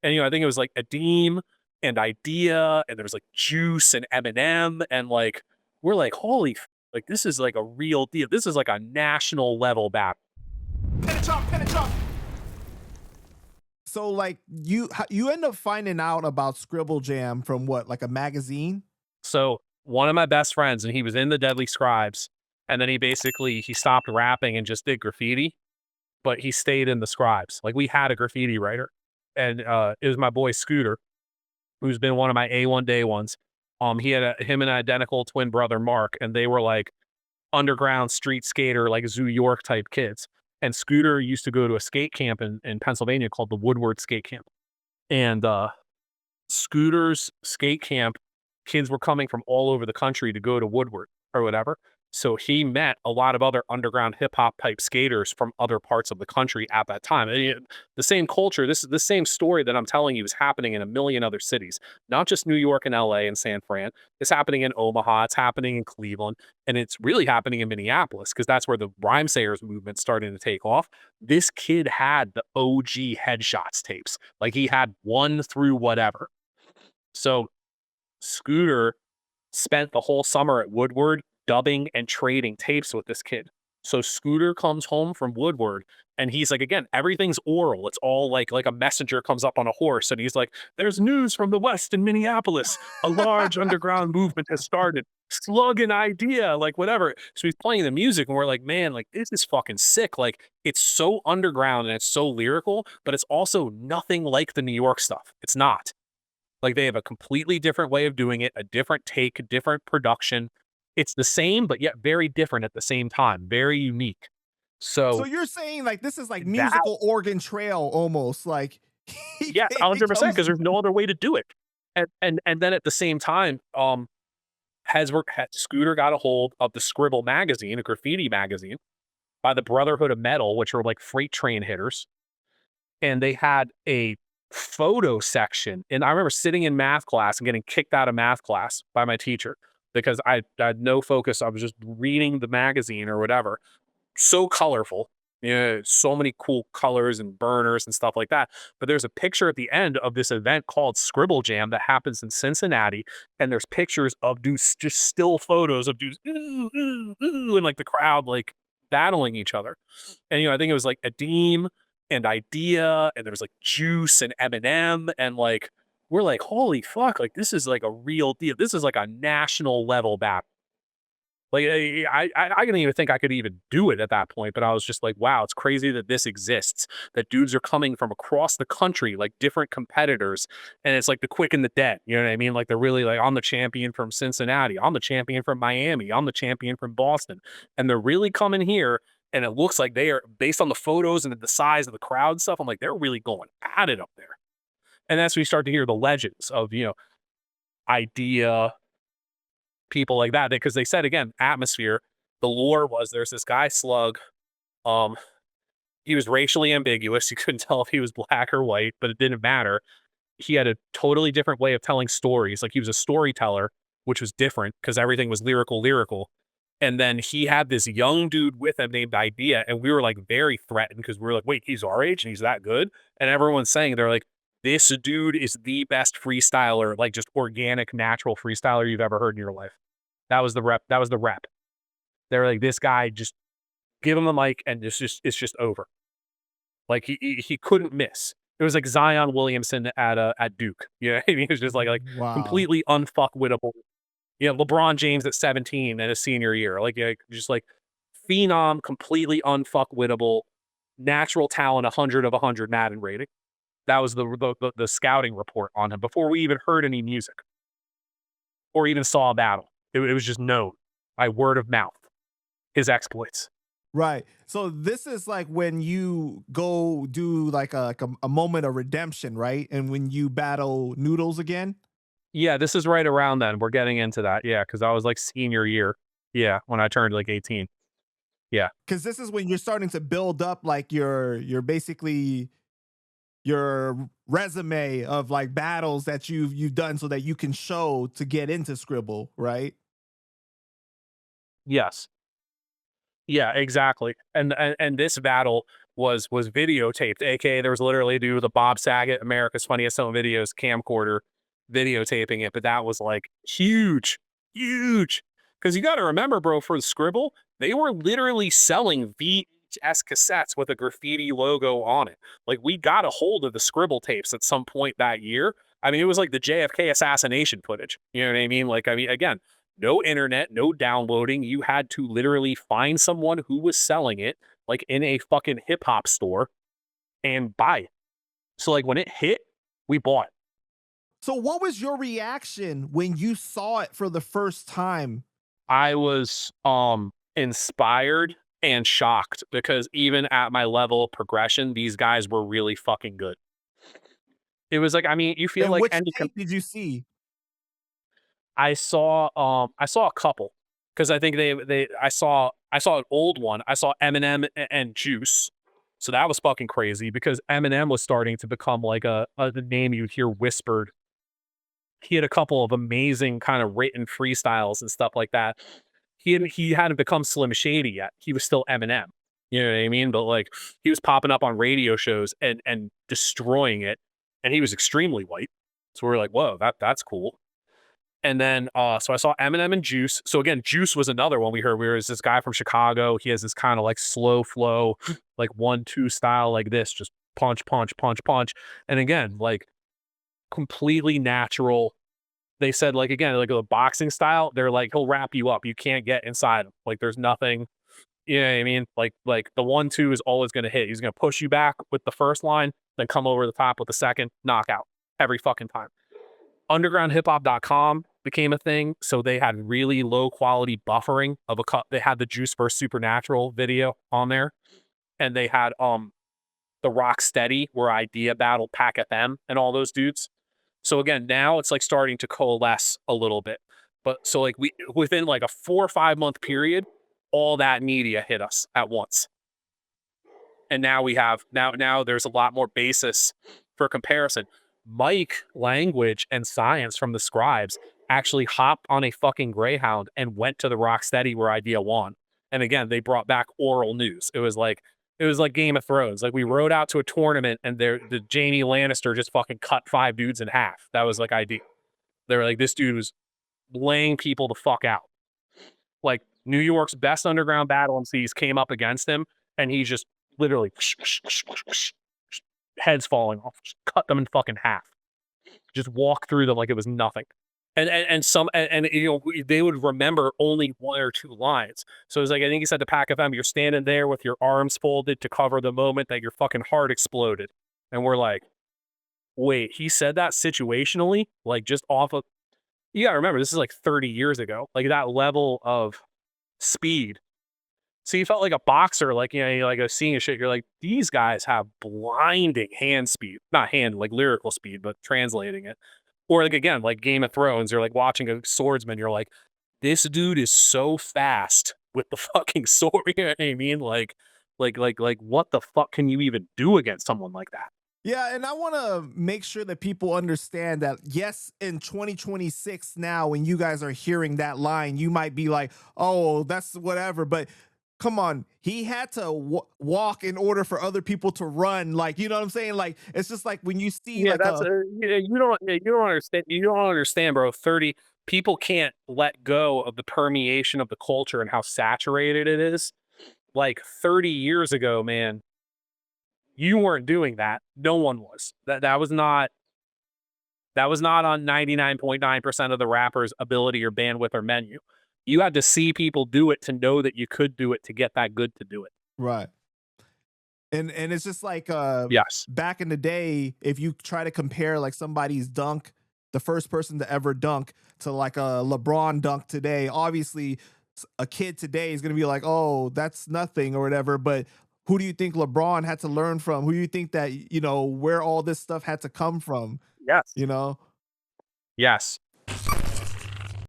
And, I think it was like Adeem and Eyedea, and there was like Juice and Eminem, and like we're like, holy, like this is like a real deal. This is like a national level battle. Pin it up. So like you end up finding out about Scribble Jam from what, like a magazine? So one of my best friends, and he was in the Deadly Scribes, and then he stopped rapping and just did graffiti, but he stayed in the Scribes. Like we had a graffiti writer, and it was my boy Scooter, who's been one of my A1 day ones. He had him and an identical twin brother Mark, and they were like underground street skater, like Zoo York type kids. And Scooter used to go to a skate camp in Pennsylvania called the Woodward Skate Camp. And Scooter's skate camp, kids were coming from all over the country to go to Woodward or whatever. So he met a lot of other underground hip hop type skaters from other parts of the country at that time. The same culture, this is the same story that I'm telling you is happening in a million other cities, not just New York and LA and San Fran. It's happening in Omaha, it's happening in Cleveland, and it's really happening in Minneapolis because that's where the rhyme sayers movement starting to take off. This kid had the OG headshots tapes. Like he had one through whatever. So Scooter spent the whole summer at Woodward dubbing and trading tapes with this kid. So Scooter comes home from Woodward and he's like, again, everything's oral. It's all like a messenger comes up on a horse and he's like, there's news from the West in Minneapolis. A large underground movement has started. Slug an idea, like whatever. So he's playing the music and we're like, man, like this is fucking sick. Like it's so underground and it's so lyrical, but it's also nothing like the New York stuff. It's not. Like they have a completely different way of doing it, a different take, a different production. It's the same, but yet very different at the same time, very unique. So So you're saying like this is like that, musical Oregon Trail almost, like yes, he 100%, comes. because there's no other way to do it. And then at the same time, Scooter got a hold of the Scribble magazine, a graffiti magazine by the Brotherhood of Metal, which are like freight train hitters, and they had a photo section. And I remember sitting in math class and getting kicked out of math class by my teacher because I had no focus. I was just reading the magazine or whatever. So colorful. Yeah, so many cool colors and burners and stuff like that. But there's a picture at the end of this event called Scribble Jam that happens in Cincinnati. And there's pictures of dudes, just still photos of dudes, ooh, ooh, ooh, and like the crowd like battling each other. And I think it was like Adeem and Eyedea, and there was like Juice and Eminem, and like we're like, holy fuck, like this is like a real deal. This is like a national level battle. Like I didn't even think I could even do it at that point, but I was just like, wow, it's crazy that this exists. That dudes are coming from across the country, like different competitors, and it's like the quick and the dead. You know what I mean? Like they're really like, I'm the champion from Cincinnati, I'm the champion from Miami, I'm the champion from Boston, and they're really coming here. And it looks like they are, based on the photos and the size of the crowd and stuff. I'm like, they're really going at it up there. And that's when you start to hear the legends of Idea, people like that, because they said again, atmosphere. The lore was there's this guy Slug. Um, he was racially ambiguous. You couldn't tell if he was black or white, but it didn't matter. He had a totally different way of telling stories. Like he was a storyteller, which was different because everything was lyrical. And then he had this young dude with him named Eyedea, and we were like very threatened because we were like, wait, he's our age and he's that good? And everyone's saying they're like, this dude is the best freestyler, like just organic, natural freestyler you've ever heard in your life. That was the rep. That was the rep. They were like, this guy, just give him the mic and it's just over. Like he couldn't miss. It was like Zion Williamson at Duke. Yeah, he was just like Wow. completely unfuckwittable. LeBron James at 17 in his senior year, like just like phenom, completely unfuckwittable, natural talent, 100 of 100 Madden rating. That was the scouting report on him before we even heard any music or even saw a battle. It was just known by word of mouth, his exploits. Right. So this is like when you go do like a moment of redemption, right? And when you battle Noodles again. Yeah, this is right around then. We're getting into that. Yeah, because I was like senior year. Yeah, when I turned like 18. Yeah. Because this is when you're starting to build up like your basically your resume of like battles that you've done so that you can show to get into Scribble, right? Yes. Yeah, exactly. And this battle, was videotaped, aka there was literally a dude with a Bob Saget, America's Funniest Home Videos camcorder videotaping it, but that was like huge, huge. Because you got to remember, bro, for the Scribble, they were literally selling VHS cassettes with a graffiti logo on it. Like we got a hold of the Scribble tapes at some point that year. I mean, it was like the JFK assassination footage. You know what I mean? Like, I mean, again, no internet, no downloading. You had to literally find someone who was selling it, like in a fucking hip hop store, and buy it. So, like, when it hit, we bought it. So what was your reaction when you saw it for the first time? I was inspired and shocked because even at my level of progression, these guys were really fucking good. It was like, I mean, you feel And like which any tape did you see? I saw a couple because I think I saw an old one. I saw Eminem and Juice. So that was fucking crazy because Eminem was starting to become like the name you'd hear whispered. He had a couple of amazing kind of written freestyles and stuff like that. He hadn't become Slim Shady yet. He was still Eminem. You know what I mean? But like he was popping up on radio shows and destroying it, and he was extremely white. So we are like, whoa, that's cool. And then so I saw Eminem and Juice. So again, Juice was another one we heard. Where is this guy from Chicago? He has this kind of like slow flow, like 1-2 style, like this, just punch, punch, punch, punch. And again, like completely natural. They said, like, again, like a boxing style, they're like, he'll wrap you up. You can't get inside him. Like, there's nothing, you know what I mean? Like the 1-2 is always going to hit. He's going to push you back with the first line, then come over the top with the second, knockout every fucking time. Undergroundhiphop.com became a thing. So they had really low quality buffering of a cut. They had the Juice vs Supernatural video on there. And they had the Rock Steady where Eyedea battled PackFM and all those dudes. So again, now it's like starting to coalesce a little bit. But so like we within like a 4 or 5 month period, all that media hit us at once. And now we have now there's a lot more basis for comparison. Mike, Language, and Science from the Scribes actually hopped on a fucking Greyhound and went to the Rocksteady where Eyedea won. And again, they brought back oral news. It was like Game of Thrones. Like we rode out to a tournament and the Jamie Lannister just fucking cut 5 dudes in half. That was like Eyedea. They were like, this dude was laying people the fuck out. Like New York's best underground battle MCs came up against him, and he just literally heads falling off, just cut them in fucking half, just walk through them like it was nothing. And you know they would remember only 1 or 2 lines. So it's like I think he said to PackFM, "You're standing there with your arms folded to cover the moment that your fucking heart exploded," and we're like, "Wait, he said that situationally, like just off of." You gotta remember, this is like 30 years ago. Like that level of speed. So you felt like a boxer, like, you know, you're like seeing a shit. You're like, these guys have blinding hand speed, not hand, like lyrical speed, but translating it. Or like, again, like Game of Thrones, you're like watching a swordsman. You're like, this dude is so fast with the fucking sword. You know what I mean? Like, what the fuck can you even do against someone like that? Yeah, and I want to make sure that people understand that yes, in 2026 now, when you guys are hearing that line, you might be like, "Oh, that's whatever," but come on, he had to walk in order for other people to run. Like, you know what I'm saying? Like, it's just like when you see Yeah, like that's a you don't understand. You don't understand, bro. 30 people can't let go of the permeation of the culture and how saturated it is. Like 30 years ago, man, you weren't doing that. No one was. That was not on 99.9% of the rapper's ability or bandwidth or menu. You had to see people do it to know that you could do it to get that good to do it. right. And it's just like Yes. back in the day, if you try to compare like somebody's dunk, the first person to ever dunk, to like a LeBron dunk today, obviously a kid today is going to be like, "Oh, that's nothing," or whatever. But who do you think LeBron had to learn from? Who do you think that, you know, where all this stuff had to come from? Yes. You know? Yes.